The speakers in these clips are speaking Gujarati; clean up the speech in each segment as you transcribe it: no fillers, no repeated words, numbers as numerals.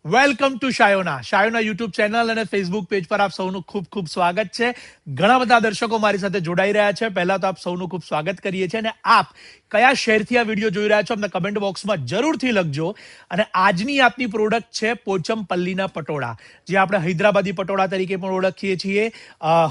Welcome to Shayona YouTube channel અને ફેસબુક પેજ પર આપ સૌનું ખૂબ ખૂબ સ્વાગત છે. ઘણા બધા દર્શકો મારી સાથે જોડાઈ રહ્યા છે. પહેલા તો આપ સૌનું ખૂબ સ્વાગત કરીએ છીએ અને આપ કયા શહેરથી આ વિડીયો જોઈ રહ્યા છો અમને કમેન્ટ બોક્સમાં જરૂરથી લખજો. અને આજની આપની પ્રોડક્ટ છે પોચમપલ્લીના પટોળા, જે આપણે હૈદરાબાદી પટોળા તરીકે પણ ઓળખીએ છીએ.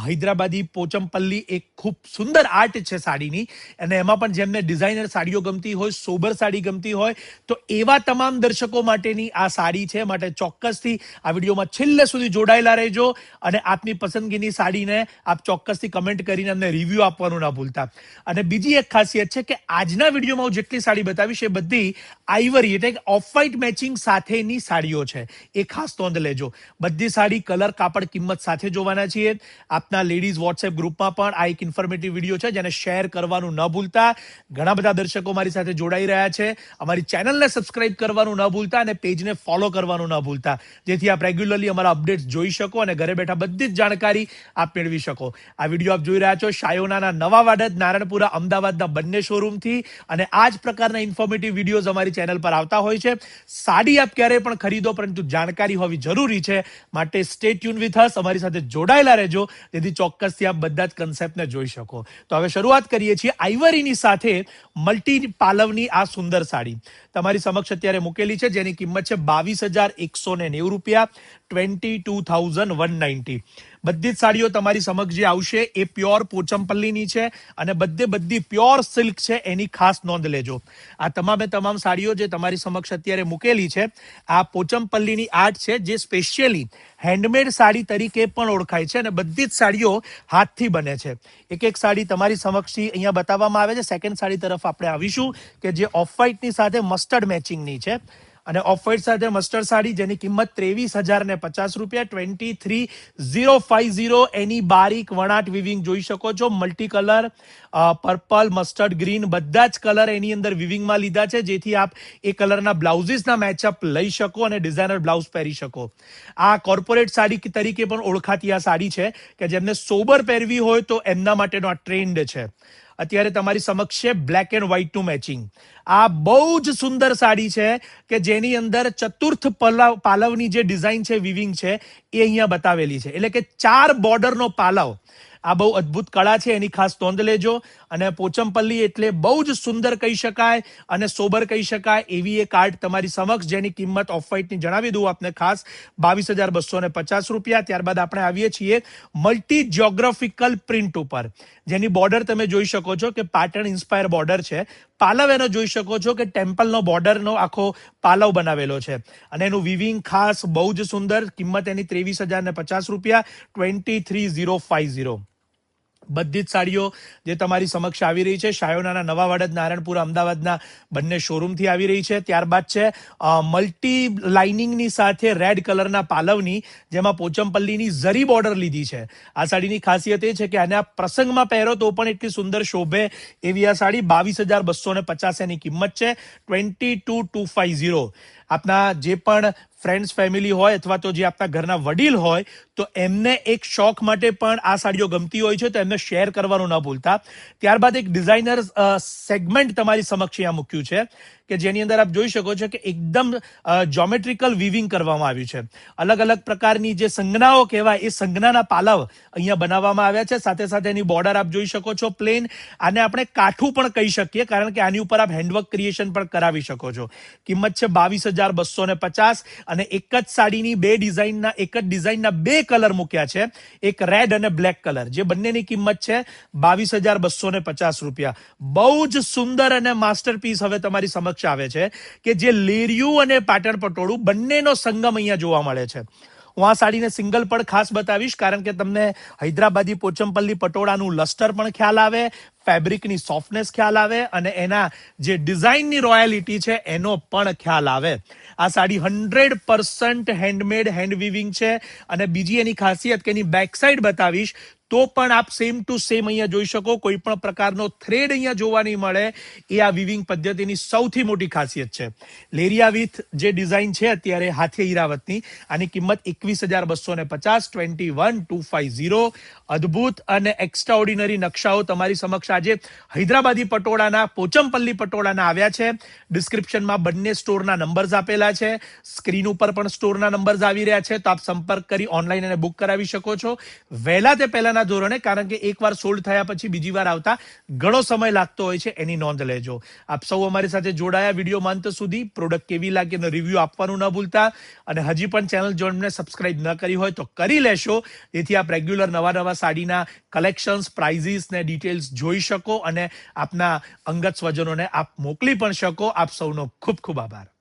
હૈદરાબાદી પોચમપલ્લી એક ખૂબ સુંદર આર્ટ છે સાડીની, અને એમાં પણ જેમને ડિઝાઇનર સાડીઓ ગમતી હોય, સોબર સાડી ગમતી હોય, તો એવા તમામ દર્શકો માટેની આ સાડી છે. માટે ચોક્કસથી આ વિડીયોમાં છેલ્લે સુધી જોડાયેલા રહેજો અને આપની પસંદગીની સાડીને આપ ચોક્કસથી કમેન્ટ કરીને અમને રિવ્યુ આપવાનું ના ભૂલતા. અને બીજી એક ખાસિયત છે કે આજના વિડીયોમાં હું જેટલી સાડી બતાવીશ એ બધી આઈવરી એટલે કે ઓફ વ્હાઇટ મેચિંગ સાથેની સાડીઓ છે, એ ખાસ નોંધ લેજો. બધી સાડી કલર, કાપડ, કિંમત સાથે જોવાના છીએ. આપના લેડીઝ વોટ્સએપ ગ્રુપમાં પણ આ એક ઇન્ફોર્મેટિવ વિડીયો છે જેને શેર કરવાનું ન ભૂલતા. ઘણા બધા દર્શકો મારી સાથે જોડાઈ રહ્યા છે. અમારી ચેનલને સબસ્ક્રાઇબ કરવાનું ન ભૂલતા અને પેજને ફોલો કરવાનું ન ભૂલતા, જેથી આપ રેગ્યુલરલી અમારા અપડેટ્સ જોઈ શકો અને ઘરે બેઠા બધી જ જાણકારી આપ મેળવી શકો. આ વિડીયો આપ જોઈ રહ્યા છો શાયોનાના નવા વાડદ, નારણપુરા, અમદાવાદના બંને શોરૂમથી. અને આ જ પ્રકારના ઇન્ફોર્મેટિવ વિડીયોઝ અમારી ચેનલ પર આવતા હોય છે. સાડી આપ ક્યારેય પણ ખરીદો, પરંતુ જાણકારી હોવી જરૂરી છે. માટે સ્ટે ટ્યુન વિથ અસ, અમારી સાથે જોડાયેલા રહેજો, જેથી ચોક્કસથી આપ બધા જ કન્સેપ્ટને જોઈ શકો. તો હવે શરૂઆત કરીએ છીએ આઈવરીની સાથે મલ્ટી પાલવની આ સુંદર સાડી તમારી સમક્ષ અત્યારે મૂકેલી છે, જેની કિંમત છે 22,190 રૂપિયા, 22,190. બધી જ સાડીઓ તમારી સમક્ષ જે આવશે એ પ્યોર પોચમપલ્લીની છે અને બધી પ્યોર સિલ્ક છે, એની ખાસ નોંધ લેજો. આ તમામે તમામ સાડીઓ જે તમારી સમક્ષ અત્યારે મૂકેલી છે, આ પોચમપલ્લીની આર્ટ છે, જે સ્પેશિયલી હેન્ડમેડ સાડી તરીકે પણ ઓળખાય છે અને બધી જ સાડીઓ હાથથી બને છે. એક એક સાડી તમારી સમક્ષથી અહીંયા બતાવવામાં આવે છે. સેકન્ડ સાડી તરફ આપણે આવીશું કે જે ઓફ વ્હાઇટની સાથે મસ્ટર્ડ મેચિંગની છે. અને ઓફ વ્હાઇટ સાથે મસ્ટર્ડ સાડી જેની કિંમત 23,050 રૂપિયા, 23,050. એની બારીક વણાટ વિવિંગ જોઈ શકો છો. Multi colour, purple, mustard green, બધા જ કલર એની અંદર વિવિંગમાં લીધા છે, જેથી આપ એ કલરના બ્લાઉઝીસના મેચઅપ લઈ શકો અને ડિઝાઇનર બ્લાઉઝ પહેરી શકો. આ કોર્પોરેટ સાડી તરીકે પણ ઓળખાતી આ સાડી છે કે જેમને સોબર પહેરવી હોય તો એમના માટેનો આ ટ્રેન્ડ છે. અત્યારે તમારી સમક્ષ છે બ્લેક એન્ડ વ્હાઇટનું મેચિંગ. આ બહુ જ સુંદર સાડી છે કે જેની અંદર ચતુર્થ પાલવની જે ડિઝાઇન છે, વિવિંગ છે, એ અહીંયા બતાવેલી છે. એટલે કે 4 બોર્ડરનો પાલવ. આ બહુ અદ્ભુત કળા છે, એની ખાસ નોંધ લેજો. અને પોચમપલ્લી એટલે બહુ જ સુંદર કહી શકાય અને સોબર કહી શકાય એવી એક આર્ટ તમારી સમક્ષ, જેની કિંમત ઓફ વ્હાઇટની જણાવી દઉં આપને, ખાસ 22,250 રૂપિયા. ત્યારબાદ આપણે આવીએ છીએ મલ્ટી જ્યોગ્રાફિકલ પ્રિન્ટ ઉપર, જેની બોર્ડર તમે જોઈ શકો છો કે પાટણ ઇન્સ્પાયર બોર્ડર છે. પાલવ એનો જોઈ શકો છો કે ટેમ્પલનો બોર્ડરનો આખો પાલવ બનાવેલો છે અને એનું વિવિંગ ખાસ બહુ જ સુંદર. કિંમત એની 23,050 રૂપિયા, 23,050. બધી જ સાડીઓ જે તમારી સમક્ષ આવી રહી છે શાયોનાના નવા વાડદ, નારણપુરા, અમદાવાદના બંને શોરૂમથી આવી રહી છે. ત્યારબાદ છે મલ્ટી લાઇનિંગની સાથે રેડ કલરના પાલવની, જેમાં પોચમપલ્લીની ઝરી બોર્ડર લીધી છે. આ સાડીની ખાસિયત એ છે કે આને આપ પ્રસંગમાં પહેરો તો પણ એટલી સુંદર શોભે એવી આ સાડી. 22,250 એની કિંમત છે, 22,250. આપના જે પણ ફ્રેન્ડ્સ, ફેમિલી હોય અથવા તો જે આપના ઘરના વડીલ હોય તો એમને એક શોખ માટે પણ આ સાડીઓ ગમતી હોય છે, તો એમને શેર કરવાનું ન ભૂલતા. ત્યારબાદ એક ડિઝાઇનર સેગમેન્ટ તમારી સમક્ષ અહીંયા મૂક્યું છે કે જેની અંદર આપ જોઈ શકો છો કે એકદમ જ્યોમેટ્રિકલ વિવિંગ કરવામાં આવ્યું છે. અલગ અલગ પ્રકારની જે સંજ્ઞાઓ કહેવાય એ સંજ્ઞાના પાલવ અહીંયા બનાવવામાં આવ્યા છે. સાથે સાથે એની બોર્ડર આપ જોઈ શકો છો પ્લેન. આને આપણે કાઠું પણ કહી શકીએ, કારણ કે આની ઉપર આપ હેન્ડવર્ક ક્રિએશન પણ કરાવી શકો છો. કિંમત છે 22,250. અને એક જ સાડીની એક જ ડિઝાઇનના 2 કલર મૂક્યા છે, એક રેડ અને બ્લેક કલર, જે બંનેની કિંમત છે 22,250 રૂપિયા. બહુ જ સુંદર અને માસ્ટરપીસ હવે તમારી સમક્ષ આવે છે કે જે લેરિયું અને પાટણ પટોળું બંનેનો સંગમ અહીંયા જોવા મળે છે. હું આ સાડીને સિંગલ પણ ખાસ બતાવીશ, કારણ કે તમને હૈદરાબાદી પોચમપલ્લી પટોળાનું લસ્ટર પણ ખ્યાલ આવે, ફેબ્રિકની સોફ્ટનેસ ખ્યાલ આવે અને એના જે ડિઝાઇનની રોયાલિટી છે એનો પણ ખ્યાલ આવે. આ સાડી 100% હેન્ડમેડ, હેન્ડ વિવિંગ છે. અને બીજી એની ખાસિયત કે એની બેક સાઈડ બતાવીશ તો પણ આપ સેમ ટુ સેમ અહીંયા જોઈ શકો, કોઈ પણ પ્રકારનો થ્રેડ અહીંયા જોવા નહીં મળે. એ આ વિવિંગ પદ્ધતિની સૌથી મોટી ખાસિયત છે. લેરિયા વિથ જે ડિઝાઇન છે અત્યારે હાથે હીરાવતની, આની કિંમત 21,250, 21,250. અદ્ભુત અને એક્સ્ટ્રા ઓર્ડિનરી નકશાઓ તમારી સમક્ષ આજે હૈદરાબાદી પટોળાના, પોચમપલ્લી પટોળાના આવ્યા છે. ડિસ્ક્રિપ્શનમાં બંને સ્ટોરના નંબર્સ આપેલા છે, સ્ક્રીન ઉપર પણ સ્ટોરના નંબર્સ આવી રહ્યા છે, તો આપ સંપર્ક કરી ઓનલાઈન અને બુક કરાવી શકો છો વહેલા તે પહેલાના ધોરણે, કારણ કે એકવાર સોલ્ડ થયા પછી બીજી વાર આવતા ઘણો સમય લાગતો હોય છે, એની નોંધ લેજો. આપ સૌ અમારી સાથે જોડાયા વિડીયો અંત સુધી. પ્રોડક્ટ કેવી લાગી એનો રિવ્યુ આપવાનું ન ભૂલતા, અને હજી પણ ચેનલ જો અમને સબસ્ક્રાઇબ ન કરી હોય તો કરી લેશો, જેથી આપ રેગ્યુલર નવા સાડીના કલેક્શન્સ, પ્રાઇઝીસ ને ડિટેલ્સ જોઈ શકો અને આપના અંગત સ્વજનોને આપ મોકલી પણ શકો. આપ સૌનો ખૂબ ખૂબ આભાર.